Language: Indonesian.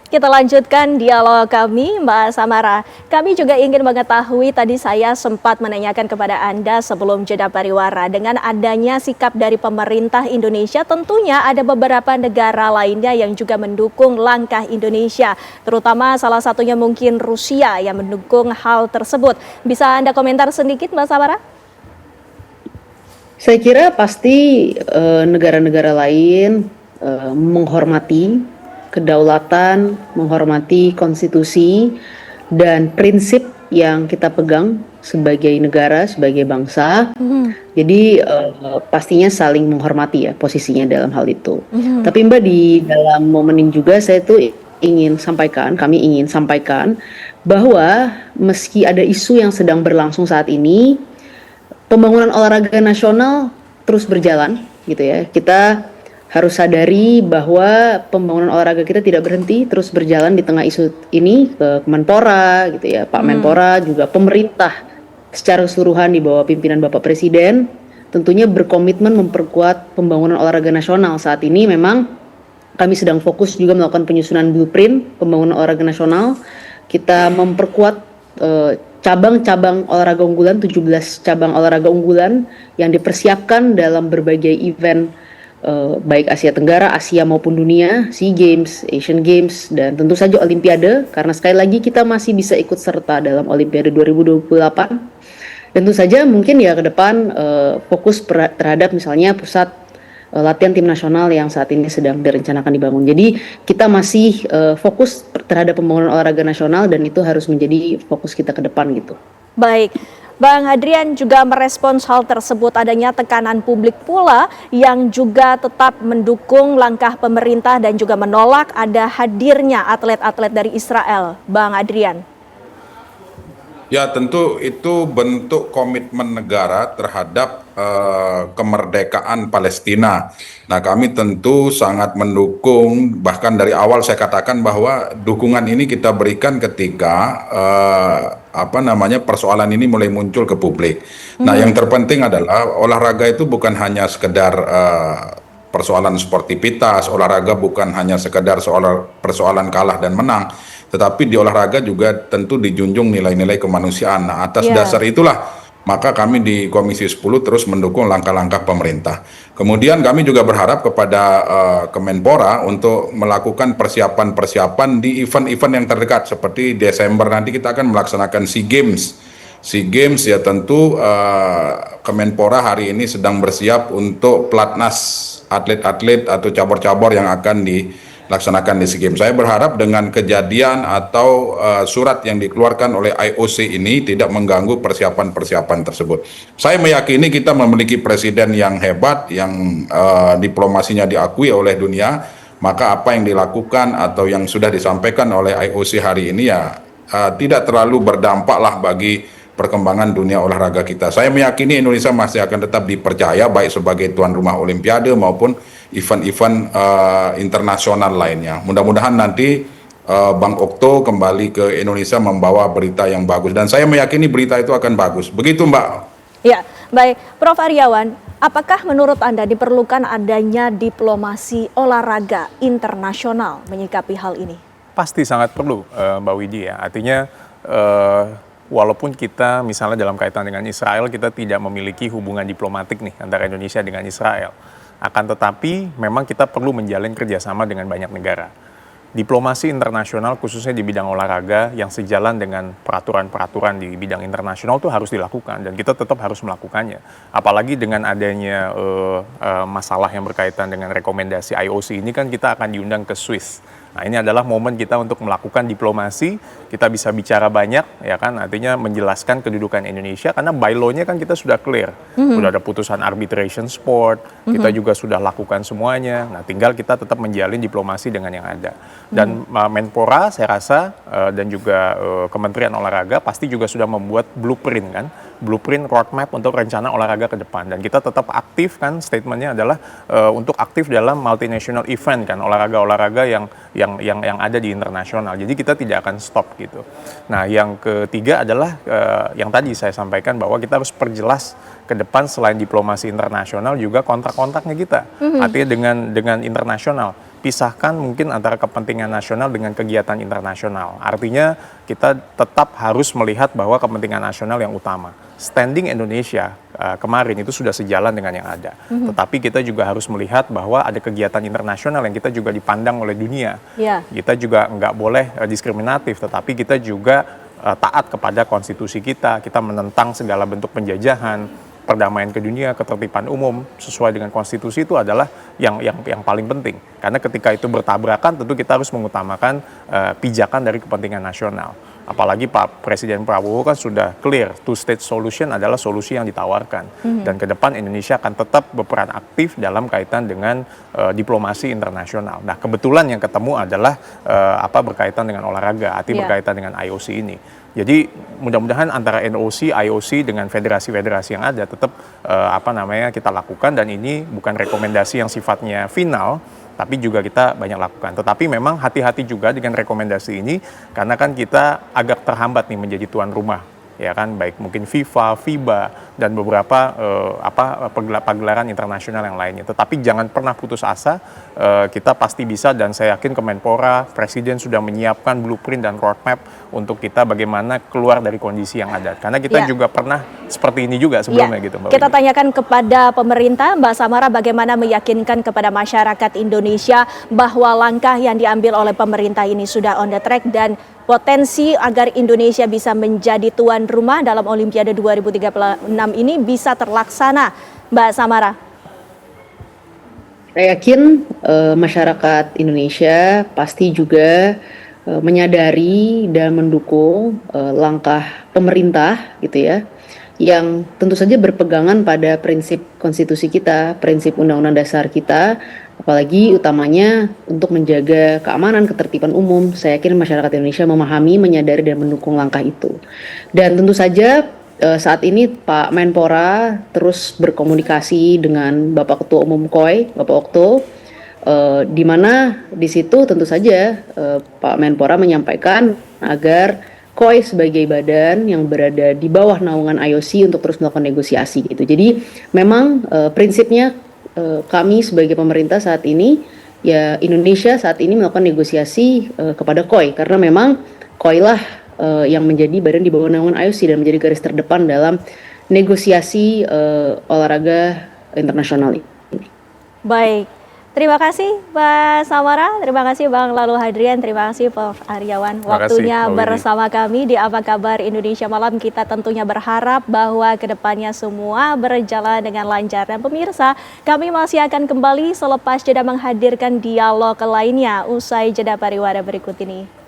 Kita lanjutkan dialog kami, Mbak Samara. Kami juga ingin mengetahui, tadi saya sempat menanyakan kepada Anda sebelum jeda pariwara, dengan adanya sikap dari pemerintah Indonesia, tentunya ada beberapa negara lainnya yang juga mendukung langkah Indonesia, terutama salah satunya mungkin Rusia yang mendukung hal tersebut. Bisa Anda komentar sedikit, Mbak Samara? Saya kira pasti negara-negara lain menghormati kedaulatan, menghormati konstitusi dan prinsip yang kita pegang sebagai negara, sebagai bangsa. Jadi pastinya saling menghormati ya posisinya dalam hal itu. Tapi Mbak, di dalam momen ini juga saya tuh kami ingin sampaikan bahwa meski ada isu yang sedang berlangsung saat ini, pembangunan olahraga nasional terus berjalan gitu ya. Kita harus sadari bahwa pembangunan olahraga kita tidak berhenti, terus berjalan di tengah isu ini ke Kemenpora gitu ya. Pak Menpora juga pemerintah secara keseluruhan di bawah pimpinan Bapak Presiden tentunya berkomitmen memperkuat pembangunan olahraga nasional. Saat ini memang kami sedang fokus juga melakukan penyusunan blueprint pembangunan olahraga nasional. Kita memperkuat cabang-cabang olahraga unggulan, 17 cabang olahraga unggulan yang dipersiapkan dalam berbagai event baik Asia Tenggara, Asia maupun dunia, SEA Games, Asian Games, dan tentu saja Olimpiade, karena sekali lagi kita masih bisa ikut serta dalam Olimpiade 2028. Tentu saja mungkin ya ke depan fokus terhadap misalnya pusat latihan tim nasional yang saat ini sedang direncanakan dibangun. Jadi kita masih fokus terhadap pembangunan olahraga nasional dan itu harus menjadi fokus kita ke depan gitu. Baik. Bang Hadrian juga merespons hal tersebut, adanya tekanan publik pula yang juga tetap mendukung langkah pemerintah dan juga menolak ada hadirnya atlet-atlet dari Israel. Bang Hadrian. Ya, tentu itu bentuk komitmen negara terhadap kemerdekaan Palestina. Nah, kami tentu sangat mendukung, bahkan dari awal saya katakan bahwa dukungan ini kita berikan ketika persoalan ini mulai muncul ke publik. Nah, yang terpenting adalah olahraga itu bukan hanya sekedar persoalan sportivitas, olahraga bukan hanya sekedar persoalan kalah dan menang, tetapi di olahraga juga tentu dijunjung nilai-nilai kemanusiaan. Nah, atas dasar itulah maka kami di Komisi 10 terus mendukung langkah-langkah pemerintah. Kemudian kami juga berharap kepada Kemenpora untuk melakukan persiapan-persiapan di event-event yang terdekat, seperti Desember nanti kita akan melaksanakan SEA Games. SEA Games ya tentu Kemenpora hari ini sedang bersiap untuk pelatnas atlet-atlet atau cabur-cabur yang akan dilaksanakan di SEA Games. Saya berharap dengan kejadian atau surat yang dikeluarkan oleh IOC ini tidak mengganggu persiapan-persiapan tersebut. Saya meyakini kita memiliki presiden yang hebat, yang diplomasinya diakui oleh dunia, maka apa yang dilakukan atau yang sudah disampaikan oleh IOC hari ini ya tidak terlalu berdampak lah bagi perkembangan dunia olahraga kita. Saya meyakini Indonesia masih akan tetap dipercaya baik sebagai tuan rumah Olimpiade maupun event-event internasional lainnya. Mudah-mudahan nanti Bang Okto kembali ke Indonesia membawa berita yang bagus dan saya meyakini berita itu akan bagus. Begitu Mbak. Ya, baik. Prof. Aryawan, apakah menurut Anda diperlukan adanya diplomasi olahraga internasional menyikapi hal ini? Pasti sangat perlu Mbak Widi ya. Artinya walaupun kita misalnya dalam kaitan dengan Israel kita tidak memiliki hubungan diplomatik nih antara Indonesia dengan Israel. Akan tetapi memang kita perlu menjalin kerjasama dengan banyak negara. Diplomasi internasional khususnya di bidang olahraga yang sejalan dengan peraturan-peraturan di bidang internasional itu harus dilakukan dan kita tetap harus melakukannya. Apalagi dengan adanya masalah yang berkaitan dengan rekomendasi IOC ini kan kita akan diundang ke Swiss. Nah, ini adalah momen kita untuk melakukan diplomasi, kita bisa bicara banyak, ya kan, artinya menjelaskan kedudukan Indonesia, karena by law-nya kan kita sudah clear, sudah ada putusan arbitration sport, kita juga sudah lakukan semuanya, nah tinggal kita tetap menjalin diplomasi dengan yang ada. Dan Menpora, saya rasa, dan juga Kementerian Olahraga pasti juga sudah membuat blueprint kan, blueprint roadmap untuk rencana olahraga ke depan, dan kita tetap aktif kan, statementnya adalah untuk aktif dalam multinational event kan, olahraga-olahraga yang ada di internasional. Jadi kita tidak akan stop gitu. Nah, yang ketiga adalah yang tadi saya sampaikan bahwa kita harus perjelas ke depan selain diplomasi internasional juga kontak-kontaknya kita. Artinya dengan internasional. pisahkan mungkin antara kepentingan nasional dengan kegiatan internasional. Artinya kita tetap harus melihat bahwa kepentingan nasional yang utama. Standing Indonesia kemarin itu sudah sejalan dengan yang ada. Tetapi kita juga harus melihat bahwa ada kegiatan internasional yang kita juga dipandang oleh dunia. Kita juga nggak boleh diskriminatif, tetapi kita juga taat kepada konstitusi kita menentang segala bentuk penjajahan, perdamaian ke dunia, ketertiban umum sesuai dengan konstitusi itu adalah yang paling penting. Karena ketika itu bertabrakan, tentu kita harus mengutamakan pijakan dari kepentingan nasional. Apalagi Pak Presiden Prabowo kan sudah clear, two-state solution adalah solusi yang ditawarkan. Dan ke depan Indonesia akan tetap berperan aktif dalam kaitan dengan diplomasi internasional. Nah, kebetulan yang ketemu adalah berkaitan dengan olahraga, berkaitan dengan IOC ini. Jadi mudah-mudahan antara NOC, IOC dengan federasi-federasi yang ada tetap kita lakukan, dan ini bukan rekomendasi yang sifatnya final, tapi juga kita banyak lakukan. Tetapi memang hati-hati juga dengan rekomendasi ini, karena kan kita agak terhambat nih menjadi tuan rumah, ya kan, baik mungkin FIFA, FIBA, dan beberapa pagelaran internasional yang lainnya. Tetapi jangan pernah putus asa, kita pasti bisa, dan saya yakin Kemenpora, Presiden sudah menyiapkan blueprint dan roadmap untuk kita bagaimana keluar dari kondisi yang ada. Karena kita juga pernah seperti ini juga sebelumnya gitu, Mbak Kita Widi. tanyakan kepada pemerintah, Mbak Samara, bagaimana meyakinkan kepada masyarakat Indonesia bahwa langkah yang diambil oleh pemerintah ini sudah on the track dan potensi agar Indonesia bisa menjadi tuan rumah dalam Olimpiade 2036 ini bisa terlaksana, Mbak Samara? Saya yakin masyarakat Indonesia pasti juga menyadari dan mendukung langkah pemerintah gitu ya, yang tentu saja berpegangan pada prinsip konstitusi kita, prinsip undang-undang dasar kita, apalagi utamanya untuk menjaga keamanan, ketertiban umum. Saya yakin masyarakat Indonesia memahami, menyadari dan mendukung langkah itu. Dan tentu saja saat ini Pak Menpora terus berkomunikasi dengan Bapak Ketua Umum KOI, Bapak Okto, di mana di situ tentu saja Pak Menpora menyampaikan agar KOI sebagai badan yang berada di bawah naungan IOC untuk terus melakukan negosiasi gitu. Jadi memang prinsipnya kami sebagai pemerintah saat ini, ya Indonesia saat ini melakukan negosiasi kepada KOI, karena memang KOI lah yang menjadi badan di bawah naungan IOC dan menjadi garis terdepan dalam negosiasi olahraga internasional ini. Baik, terima kasih Mbak Samara, terima kasih Bang Lalu Hadrian, terima kasih Prof. Aryawan. Waktunya bersama kami di Apa Kabar Indonesia Malam. Kita tentunya berharap bahwa kedepannya semua berjalan dengan lancar. Dan pemirsa, kami masih akan kembali selepas jeda menghadirkan dialog lainnya usai jeda pariwara berikut ini.